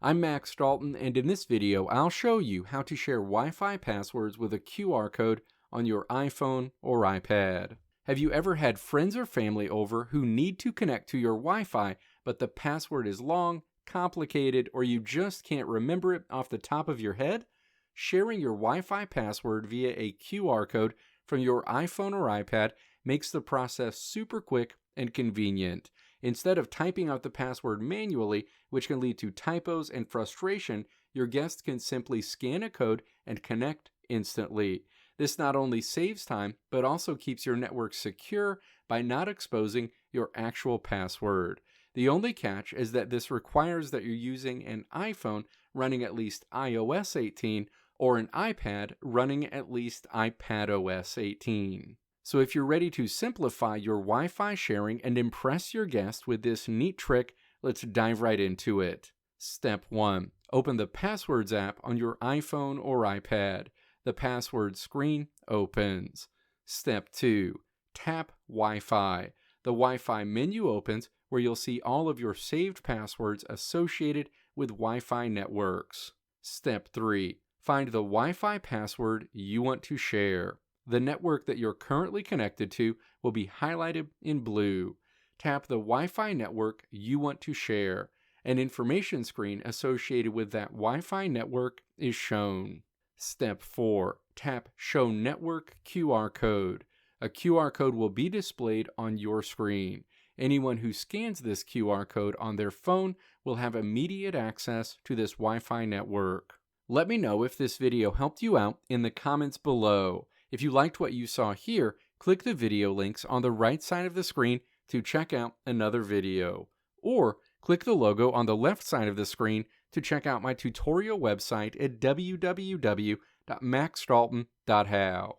I'm Max Dalton, and in this video I'll show you how to share Wi-Fi passwords with a QR code on your iPhone or iPad. Have you ever had friends or family over who need to connect to your Wi-Fi, but the password is long, complicated, or you just can't remember it off the top of your head? Sharing your Wi-Fi password via a QR code from your iPhone or iPad makes the process super quick and convenient. Instead of typing out the password manually, which can lead to typos and frustration, your guests can simply scan a code and connect instantly. This not only saves time, but also keeps your network secure by not exposing your actual password. The only catch is that this requires that you're using an iPhone running at least iOS 18 or an iPad running at least iPadOS 18. So if you're ready to simplify your Wi-Fi sharing and impress your guests with this neat trick, let's dive right into it. Step 1. Open the Passwords app on your iPhone or iPad. The password screen opens. Step 2. Tap Wi-Fi. The Wi-Fi menu opens where you'll see all of your saved passwords associated with Wi-Fi networks. Step 3. Find the Wi-Fi password you want to share. The network that you're currently connected to will be highlighted in blue. Tap the Wi-Fi network you want to share. An information screen associated with that Wi-Fi network is shown. Step 4. Tap Show Network QR Code. A QR code will be displayed on your screen. Anyone who scans this QR code on their phone will have immediate access to this Wi-Fi network. Let me know if this video helped you out in the comments below. If you liked what you saw here, click the video links on the right side of the screen to check out another video. Or click the logo on the left side of the screen to check out my tutorial website at www.maxdalton.how.